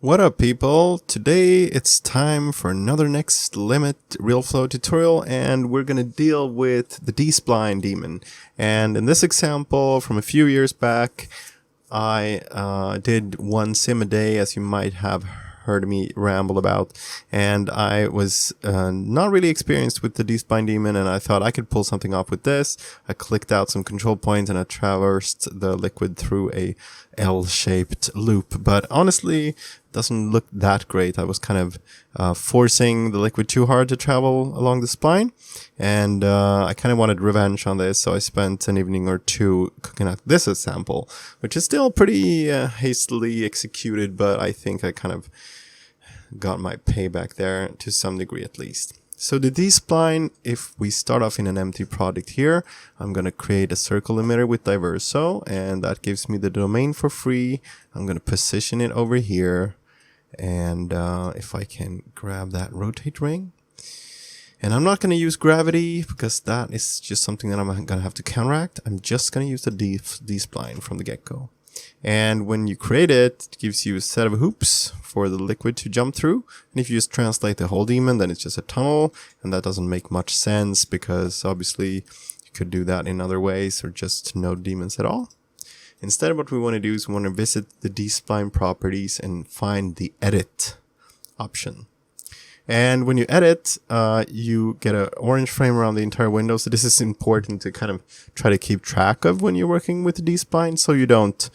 What up, people? Today it's time for another next limit Realflow tutorial, and we're gonna deal with the D-Spline Daemon. And in this example from a few years back, I did one sim a day, as you might have heard me ramble about, and I was not really experienced with the D-Spline Daemon, and I thought I could pull something off with this. I clicked out some control points and I traversed the liquid through a L-shaped loop, but honestly it doesn't look that great. I was kind of forcing the liquid too hard to travel along the spline, and I kind of wanted revenge on this, so I spent an evening or two cooking out this sample, which is still pretty hastily executed, but I think I kind of got my payback there to some degree at least. So the D-Spline, if we start off in an empty project here, I'm going to create a circle emitter with Diverso, and that gives me the domain for free. I'm going to position it over here, and if I can grab that rotate ring. And I'm not going to use gravity because that is just something that I'm going to have to counteract. I'm just going to use the D-Spline from the get-go. And when you create it, it gives you a set of hoops for the liquid to jump through. And if you just translate the whole daemon, then it's just a tunnel, and that doesn't make much sense because obviously you could do that in other ways or just no daemons at all. Instead, what we want to do is we want to visit the D-Spline properties and find the edit option. And when you edit, you get an orange frame around the entire window. So this is important to kind of try to keep track of when you're working with the D-Spline, so you don't,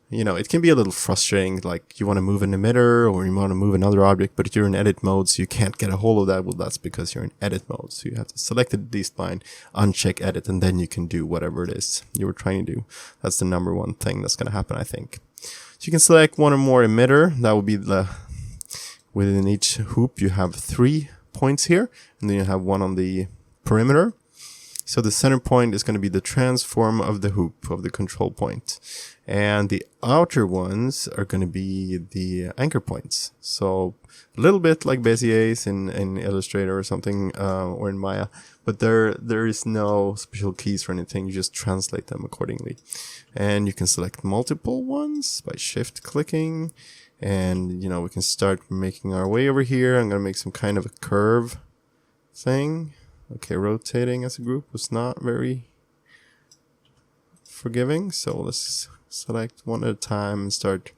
it can be a little frustrating, like you want to move an emitter or you want to move another object, but you're in edit mode, so you can't get a hold of that. Well, that's because you're in edit mode. So you have to select the D-Spline, uncheck edit, and then you can do whatever it is you were trying to do. That's the number one thing that's going to happen, I think. So you can select one or more emitter. That will be within each hoop, you have 3 points here, and then you have one on the perimeter. So the center point is going to be the transform of the hoop, of the control point. And the outer ones are going to be the anchor points. So a little bit like Bézier's in Illustrator or something, or in Maya. But there is no special keys for anything. You just translate them accordingly. And you can select multiple ones by shift clicking. And, we can start making our way over here. I'm going to make some kind of a curve thing. Okay, rotating as a group was not very forgiving. So let's select one at a time and start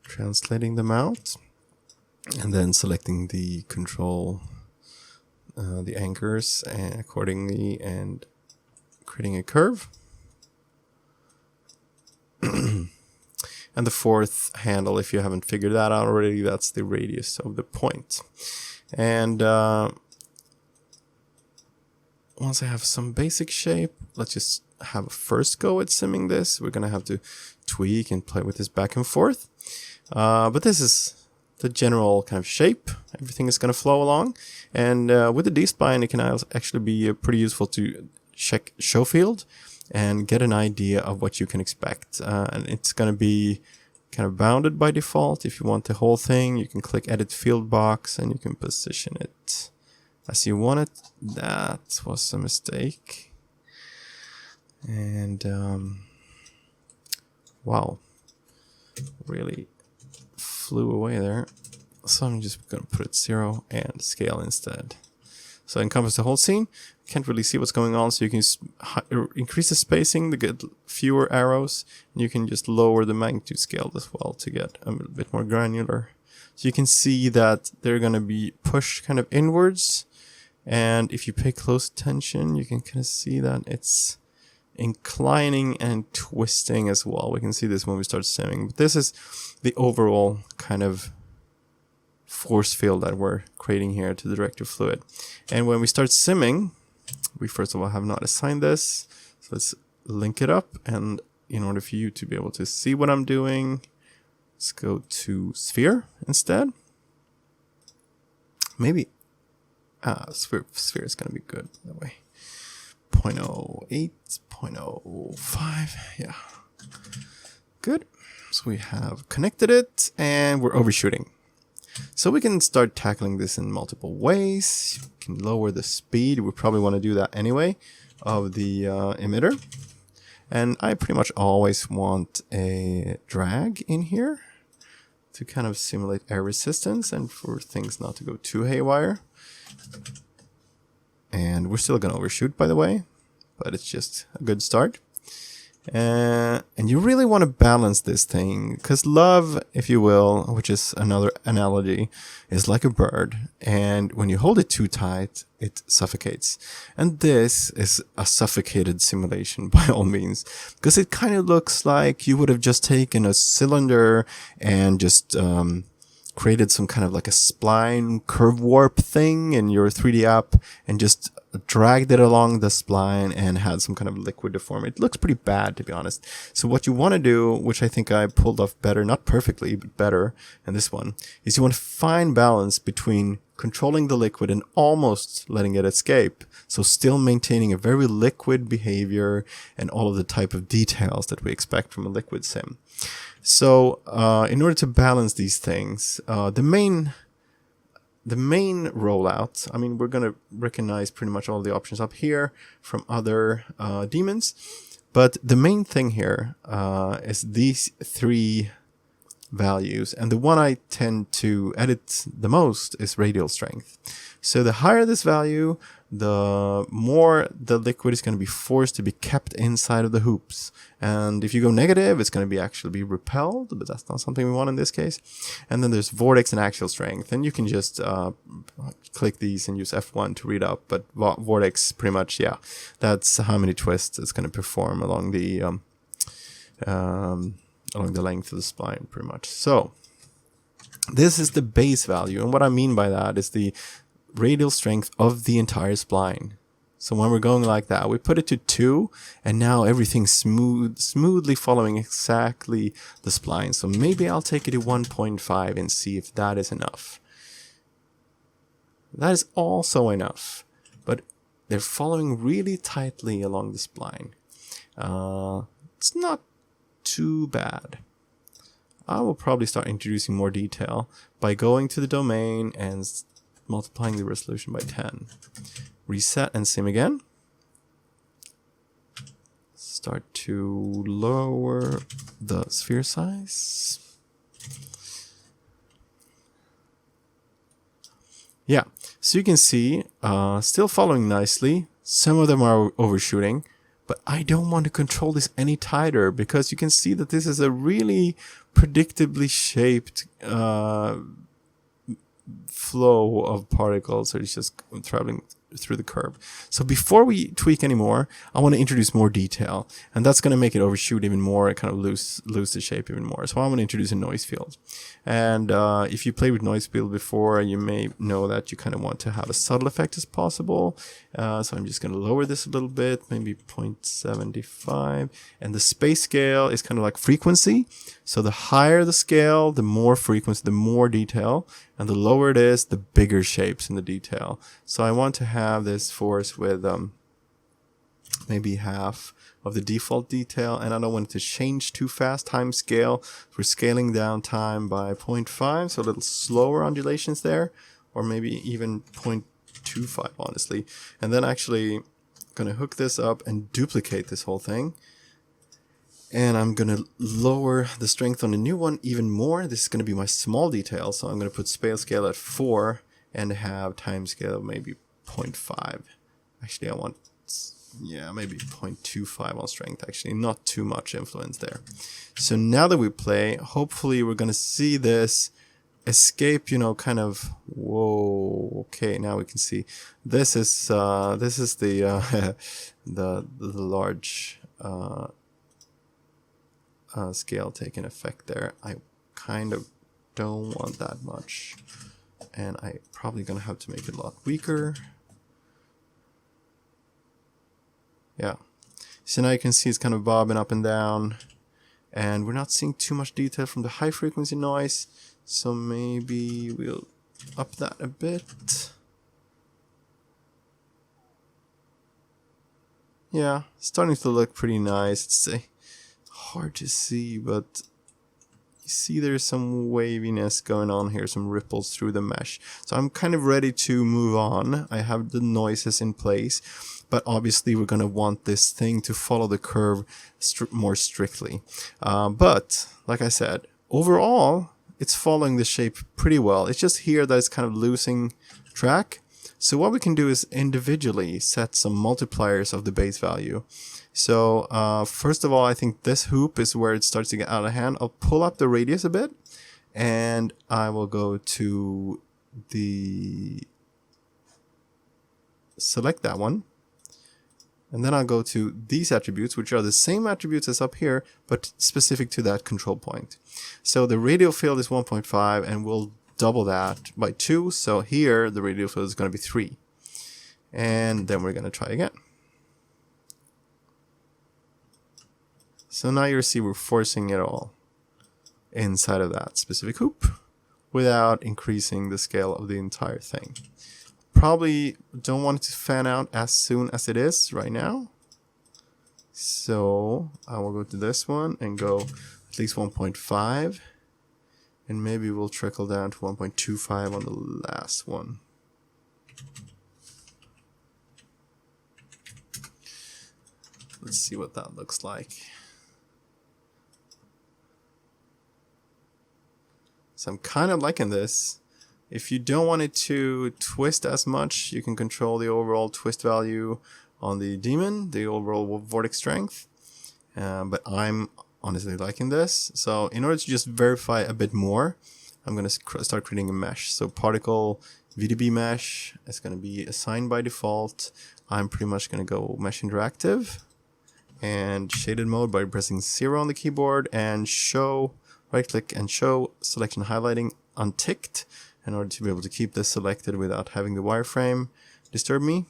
translating them out. And then selecting the control, the anchors accordingly, and creating a curve. And the fourth handle, if you haven't figured that out already, that's the radius of the point. And once I have some basic shape, let's just have a first go at simming this. We're going to have to tweak and play with this back and forth. But this is the general kind of shape. Everything is going to flow along. And with the D-Spline, it can actually be pretty useful to check show field and get an idea of what you can expect. And it's going to be kind of bounded by default. If you want the whole thing, you can click edit field box and you can position it as you want it. That was a mistake. And wow, really flew away there. So I'm just going to put it 0 and scale instead. So encompass the whole scene. Can't really see what's going on, so you can increase the spacing to get fewer arrows, and you can just lower the magnitude scale as well to get a little bit more granular. So you can see that they're going to be pushed kind of inwards, and if you pay close attention, you can kind of see that it's inclining and twisting as well. We can see this when we start simming, but this is the overall kind of force field that we're creating here to direct your fluid. And when we start simming, we first of all have not assigned this, so let's link it up. And in order for you to be able to see what I'm doing, let's go to sphere instead. Maybe sphere is going to be good that way. 0.08, 0.05, yeah, good. So we have connected it, and we're overshooting. So we can start tackling this in multiple ways. You can lower the speed. We probably want to do that anyway of the emitter. And I pretty much always want a drag in here. to kind of simulate air resistance and for things not to go too haywire. And we're still going to overshoot, by the way, but it's just a good start. And you really want to balance this thing, because love, if you will, which is another analogy, is like a bird, and when you hold it too tight, it suffocates. And this is a suffocated simulation by all means, because it kind of looks like you would have just taken a cylinder and just created some kind of like a spline curve warp thing in your 3D app and just dragged it along the spline and had some kind of liquid deformity. It looks pretty bad, to be honest. So what you want to do, which I think I pulled off better, not perfectly, but better in this one, is you want to find balance between controlling the liquid and almost letting it escape. So still maintaining a very liquid behavior and all of the type of details that we expect from a liquid sim. So in order to balance these things, the main rollout, I mean, we're going to recognize pretty much all the options up here from other daemons, but the main thing here is these three values, and the one I tend to edit the most is Radial Strength. So the higher this value, the more the liquid is going to be forced to be kept inside of the hoops. And if you go negative, it's going to be actually be repelled, but that's not something we want in this case. And then there's Vortex and Axial Strength, and you can just click these and use F1 to read up. But Vortex, pretty much, yeah, that's how many twists it's going to perform along the length of the spline, pretty much. So this is the base value, and what I mean by that is the radial strength of the entire spline. So when we're going like that, we put it to 2, and now everything's smoothly following exactly the spline. So maybe I'll take it to 1.5 and see if that is enough. That is also enough, but they're following really tightly along the spline. It's not too bad. I will probably start introducing more detail by going to the domain and multiplying the resolution by 10. Reset and sim again. Start to lower the sphere size. Yeah, so you can see, still following nicely. Some of them are overshooting, but I don't want to control this any tighter, because you can see that this is a really predictably shaped flow of particles, so it's just traveling through the curve. So before we tweak anymore, I want to introduce more detail, and that's going to make it overshoot even more and kind of lose the shape even more. So I want to introduce a noise field. And if you played with noise field before, you may know that you kind of want to have a subtle effect as possible. So I'm just going to lower this a little bit, maybe 0.75. And the space scale is kind of like frequency. So the higher the scale, the more frequency, the more detail. And the lower it is, the bigger shapes in the detail. So I want to have this force with maybe half of the default detail, and I don't want it to change too fast. Time scale, we're scaling down time by 0.5, so a little slower undulations there, or maybe even 0.25, honestly. And then actually going to hook this up and duplicate this whole thing. And I'm going to lower the strength on the new one even more. This is going to be my small detail, so I'm going to put space scale at 4 and have time scale maybe 0.5. Actually, I want, yeah, maybe 0.25 on strength, actually. Not too much influence there. So now that we play, hopefully we're going to see this escape, you know, kind of, whoa, okay, now we can see. This is the the large scale taking effect there. I kind of don't want that much, and I probably gonna have to make it a lot weaker. Yeah, so now you can see it's kind of bobbing up and down, and we're not seeing too much detail from the high frequency noise, so maybe we'll up that a bit. Yeah, starting to look pretty nice. It's hard to see, but you see there's some waviness going on here, some ripples through the mesh. So I'm kind of ready to move on. I have the noises in place, but obviously we're going to want this thing to follow the curve more strictly. But like I said, overall, it's following the shape pretty well. It's just here that it's kind of losing track. So what we can do is individually set some multipliers of the base value. So first of all, I think this hoop is where it starts to get out of hand. I'll pull up the radius a bit, and I will go to the select that one, and then I'll go to these attributes, which are the same attributes as up here, but specific to that control point. So the radial field is 1.5, and we'll double that by 2. So here the radial field is going to be 3, and then we're going to try again. So now you see we're forcing it all inside of that specific hoop without increasing the scale of the entire thing. Probably don't want it to fan out as soon as it is right now. So I will go to this one and go at least 1.5. And maybe we'll trickle down to 1.25 on the last one. Let's see what that looks like. So I'm kind of liking this. If you don't want it to twist as much, you can control the overall twist value on the daemon, the overall vortex strength. But I'm honestly liking this. So in order to just verify a bit more, I'm going to start creating a mesh. So particle VDB mesh is going to be assigned by default. I'm pretty much going to go mesh interactive and shaded mode by pressing 0 on the keyboard and show. Right click and show selection highlighting unticked in order to be able to keep this selected without having the wireframe disturb me.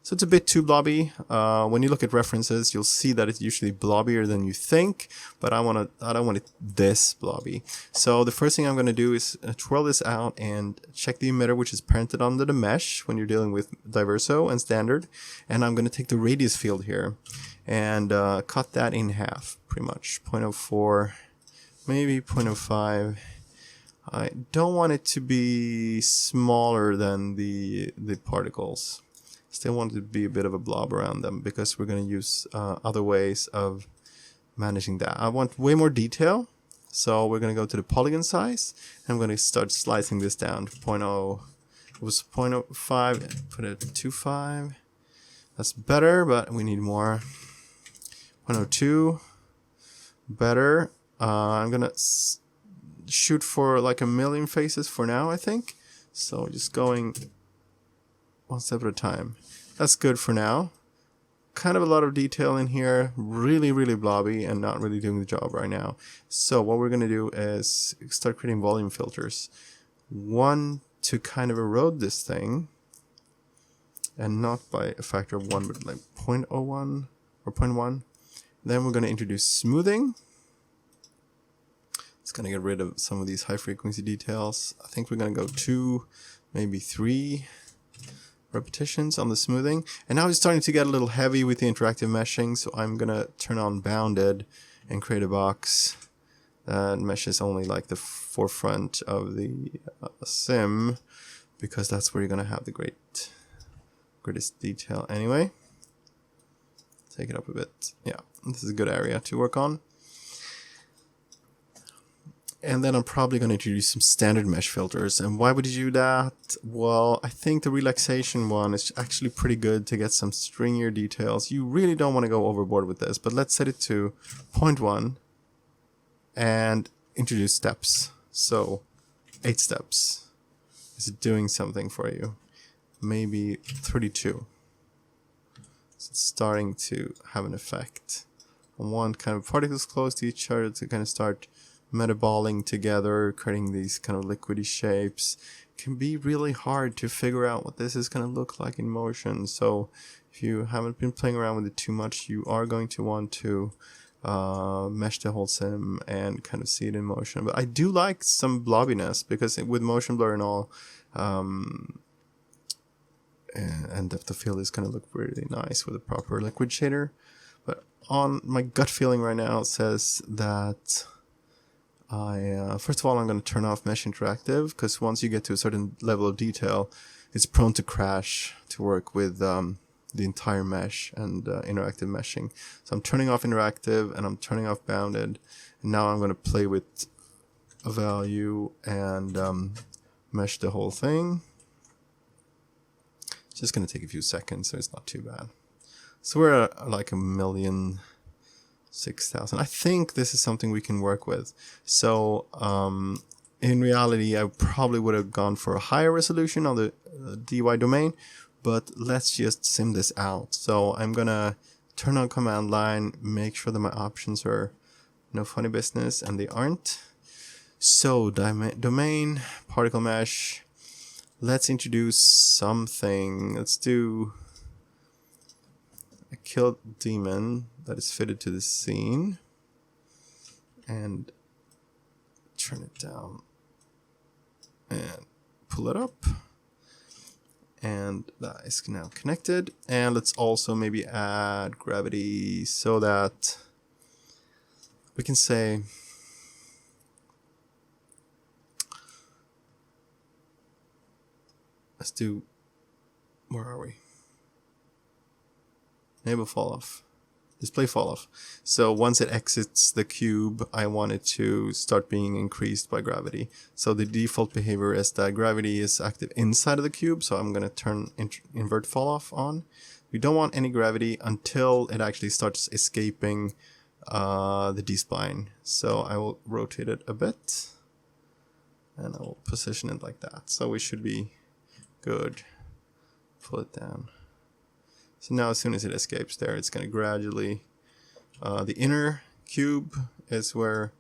So it's a bit too blobby. When you look at references, you'll see that it's usually blobbier than you think, but I don't want it this blobby. So the first thing I'm going to do is twirl this out and check the emitter, which is parented under the mesh when you're dealing with diverso and standard. And I'm going to take the radius field here and cut that in half, pretty much 0.04. Maybe 0.05. I don't want it to be smaller than the particles. Still want it to be a bit of a blob around them because we're going to use other ways of managing that. I want way more detail, so we're going to go to the polygon size. And I'm going to start slicing this down to 0.0. It was 0.05. Put it at 2.5. That's better, but we need more. 0.02. Better. I'm gonna shoot for like 1,000,000 faces for now, I think. So just going one step at a time. That's good for now. Kind of a lot of detail in here, really blobby and not really doing the job right now. So what we're gonna do is start creating volume filters. One to kind of erode this thing, and not by a factor of 1, but like 0.01 or 0.1. Then we're gonna introduce smoothing. It's going to get rid of some of these high frequency details. I think we're going to go 2, maybe 3 repetitions on the smoothing. And now it's starting to get a little heavy with the interactive meshing, so I'm going to turn on bounded and create a box that meshes only like the forefront of the sim, because that's where you're going to have the greatest detail anyway. Take it up a bit. Yeah, this is a good area to work on. And then I'm probably going to introduce some standard mesh filters. And why would you do that? Well, I think the relaxation one is actually pretty good to get some stringier details. You really don't want to go overboard with this, but let's set it to 0.1 and introduce steps. So 8 steps. Is it doing something for you? Maybe 32. So it's starting to have an effect. I want kind of particles close to each other to kind of start metaballing together, creating these kind of liquidy shapes. It can be really hard to figure out what this is going to look like in motion. So if you haven't been playing around with it too much, you are going to want to mesh the whole sim and kind of see it in motion. But I do like some blobbiness because with motion blur and all, and depth of field is going to look really nice with a proper liquid shader. But on my gut feeling right now, it says that first of all, I'm going to turn off Mesh Interactive, because once you get to a certain level of detail, it's prone to crash to work with the entire mesh and interactive meshing. So I'm turning off interactive and I'm turning off bounded. And now I'm going to play with a value and mesh the whole thing. It's just going to take a few seconds, so it's not too bad. So we're at like 1,006,000. I think this is something we can work with. So in reality, I probably would have gone for a higher resolution on the DY domain, but let's just sim this out. So I'm gonna turn on command line, make sure that my options are no funny business, and they aren't. So domain, particle mesh, let's introduce something. Let's do a killed demon that is fitted to the scene and turn it down and pull it up, and that is now connected. And let's also maybe add gravity so that we can say let's do, where are we? Enable fall off. Display fall off. So once it exits the cube, I want it to start being increased by gravity. So the default behavior is that gravity is active inside of the cube. So I'm going to turn invert fall off on. We don't want any gravity until it actually starts escaping the D-spline. So I will rotate it a bit and I will position it like that. So we should be good. Pull it down. So now as soon as it escapes there, it's going to gradually, the inner cube is where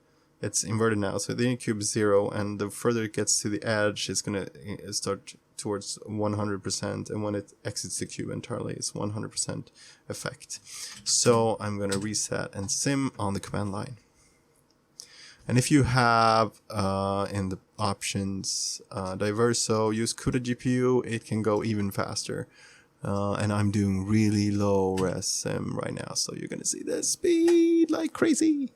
it's inverted now. So the inner cube is 0, and the further it gets to the edge, it's going to start towards 100%. And when it exits the cube entirely, it's 100% effect. So I'm going to reset and sim on the command line. And if you have in the options Diverso, use CUDA GPU, it can go even faster. And I'm doing really low res sim right now, so you're gonna see the speed like crazy.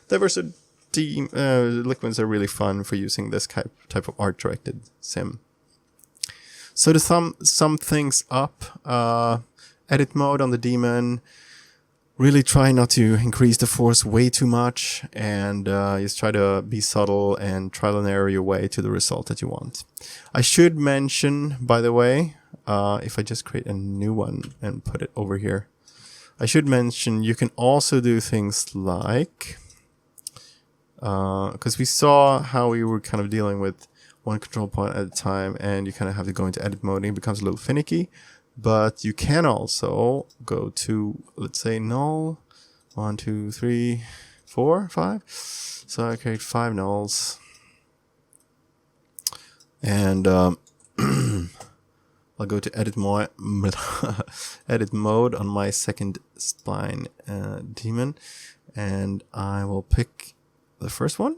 Diverso liquids are really fun for using this type of art directed sim. So to sum things up, edit mode on the Daemon. Really try not to increase the force way too much, and just try to be subtle and trial and error your way to the result that you want. I should mention, by the way, if I just create a new one and put it over here, I should mention you can also do things like, because we saw how we were kind of dealing with one control point at a time, and you kind of have to go into edit mode, and it becomes a little finicky. But you can also go to, let's say, null, 1, 2, 3, 4, 5. So I create 5 nulls. And I'll go to edit mode on my second spline Daemon. And I will pick the first one.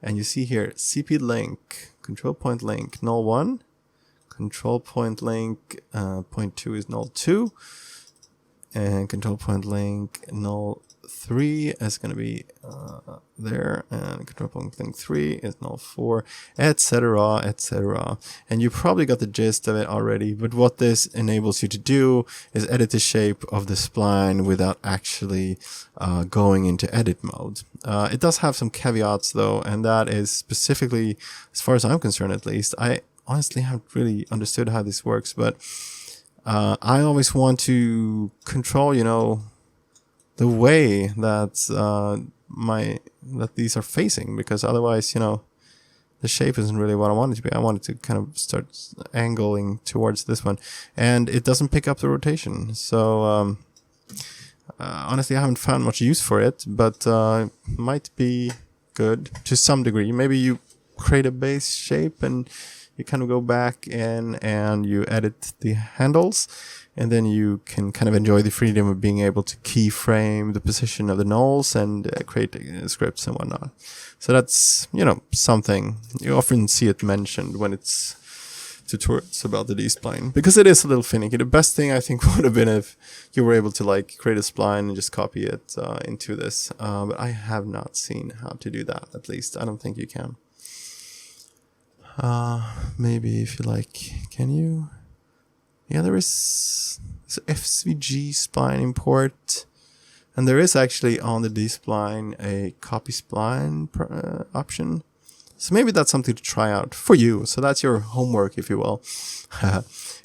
And you see here, CP link, control point link, null 1. Control point link, point 2 is null 2, and control point link null 3 is going to be there, and control point link 3 is null 4, etc., etc. And you probably got the gist of it already, but what this enables you to do is edit the shape of the spline without actually going into edit mode. It does have some caveats though, and that is specifically, as far as I'm concerned at least, I honestly haven't really understood how this works, but I always want to control, you know, the way that that these are facing, because otherwise, you know, the shape isn't really what I want it to be. I want it to kind of start angling towards this one, and it doesn't pick up the rotation. So honestly, I haven't found much use for it, but might be good to some degree. Maybe you create a base shape and you kind of go back in and you edit the handles, and then you can kind of enjoy the freedom of being able to keyframe the position of the nulls and create scripts and whatnot. So that's, you know, something you often see it mentioned when it's tutorials about the D-spline, because it is a little finicky. The best thing I think would have been if you were able to like create a spline and just copy it into this, but I have not seen how to do that. At least I don't think you can. Maybe if you like, can you? Yeah, there is FCG spline import, And there is actually on the D-Spline a copy spline option. So maybe that's something to try out for you. So that's your homework, if you will.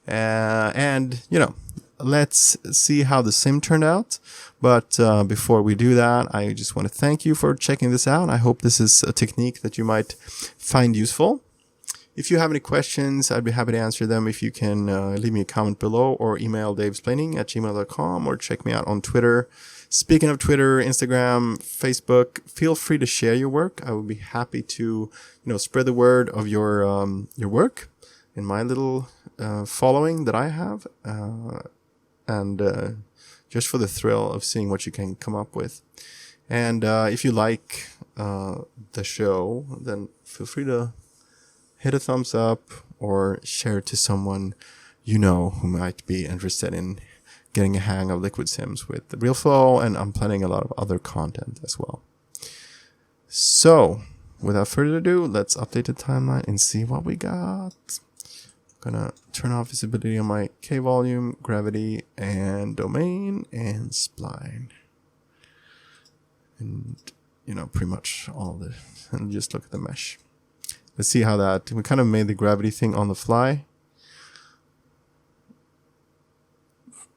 And, you know, let's see how the sim turned out. But before we do that, I just want to thank you for checking this out. I hope this is a technique that you might find useful. If you have any questions, I'd be happy to answer them. If you can leave me a comment below or email davesplaining@gmail.com or check me out on Twitter. Speaking of Twitter, Instagram, Facebook, feel free to share your work. I would be happy to, spread the word of your work in my little following that I have, and just for the thrill of seeing what you can come up with. And if you like the show, then feel free to hit a thumbs up or share it to someone who might be interested in getting a hang of Liquid Sims with the Realflow, and I'm planning a lot of other content as well. So, without further ado, let's update the timeline and see what we got. I'm gonna turn off visibility on my K volume, gravity, and domain, and spline. And, pretty much all of it. And just look at the mesh. Let's see how that, we kind of made the gravity thing on the fly.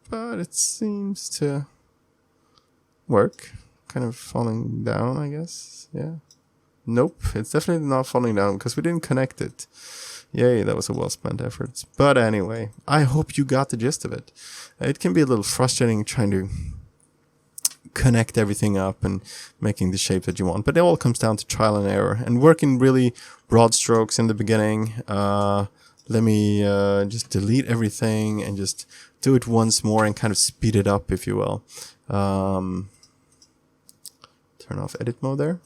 But it seems to work. Kind of falling down, I guess. Yeah. Nope, it's definitely not falling down because we didn't connect it. Yay, that was a well-spent effort. But anyway, I hope you got the gist of it. It can be a little frustrating trying to connect everything up and making the shape that you want. But it all comes down to trial and error. And working really broad strokes in the beginning. Let me just delete everything and just do it once more and kind of speed it up, if you will. Turn off edit mode there.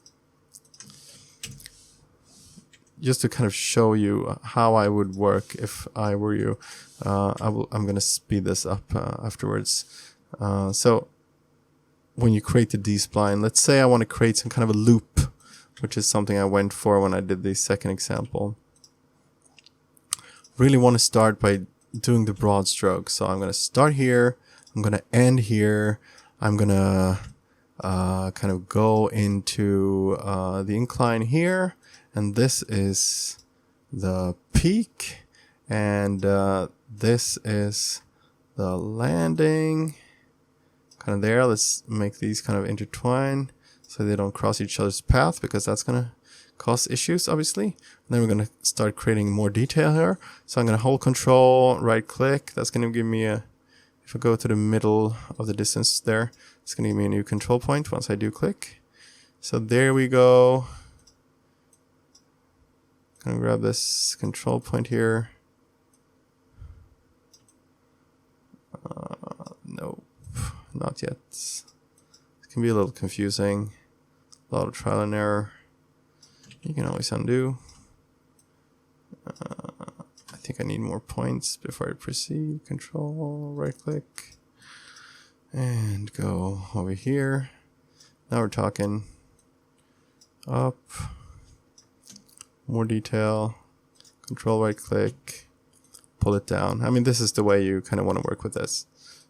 Just to kind of show you how I would work if I were you. I'm going to speed this up afterwards. So when you create the D-Spline, let's say I want to create some kind of a loop, which is something I went for when I did the second example. Really want to start by doing the broad strokes. So I'm going to start here. I'm going to end here. I'm going to kind of go into the incline here. And this is the peak. And this is the landing. Kind of there. Let's make these kind of intertwine so they don't cross each other's path, because that's going to cause issues, obviously. And then we're going to start creating more detail here. So I'm going to hold control, right click. That's going to give me a, if I go to the middle of the distance there, it's going to give me a new control point once I do click. So there we go. Going to grab this control point here. Nope, not yet. It can be a little confusing. A lot of trial and error. You can always undo. I think I need more points before I proceed. Control, right click, and go over here. Now we're talking. Up. More detail. Control, right click, pull it down. I mean, this is the way you kind of want to work with this.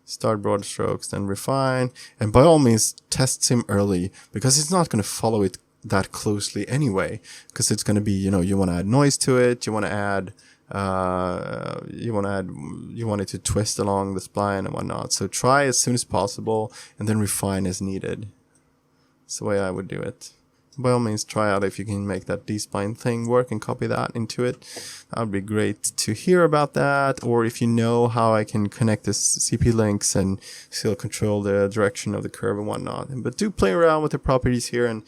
Start broad strokes, then refine. And by all means, test sim early, because it's not going to follow it that closely anyway, because it's going to be, you want to add noise to it, you want to add you want it to twist along the spline and whatnot. So try as soon as possible and then refine as needed. That's the way I would do it. By all means, try out if you can make that D-Spline thing work and copy that into it. That would be great to hear about that. Or if you know how I can connect this CP links and still control the direction of the curve and whatnot. But do play around with the properties here, and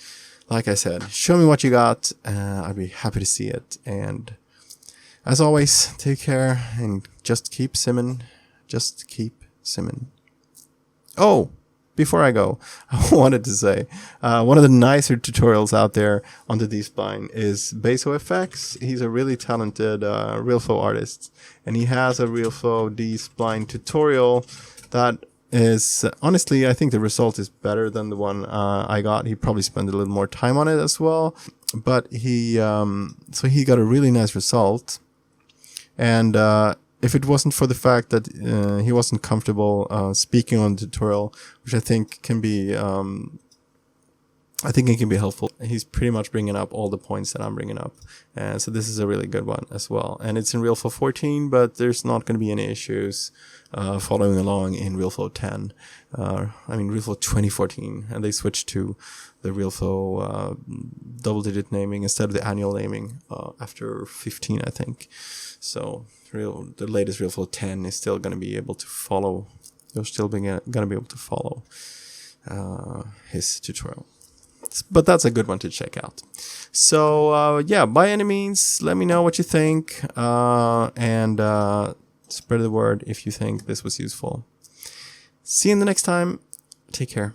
like I said, show me what you got. I'd be happy to see it. And as always, take care and just keep simming. Just keep simming. Oh! Before I go, I wanted to say, one of the nicer tutorials out there on the D-Spline is BasoFX. He's a really talented Realflow artist, and he has a Realflow D-Spline tutorial that is, honestly, I think the result is better than the one I got. He probably spent a little more time on it as well, but so he got a really nice result. And if it wasn't for the fact that he wasn't comfortable speaking on the tutorial, which I think can be it can be helpful. He's pretty much bringing up all the points that I'm bringing up. So this is a really good one as well. And it's in Realflow 14, but there's not going to be any issues following along in Realflow 10. Realflow 2014. And they switched to the Realflow double-digit naming instead of the annual naming after 15, I think. So the latest Realflow 10 is still going to be able to follow. You're still going to be able to follow his tutorial. But that's a good one to check out. So yeah, by any means, let me know what you think, and spread the word if you think this was useful. See you in the next time. Take care.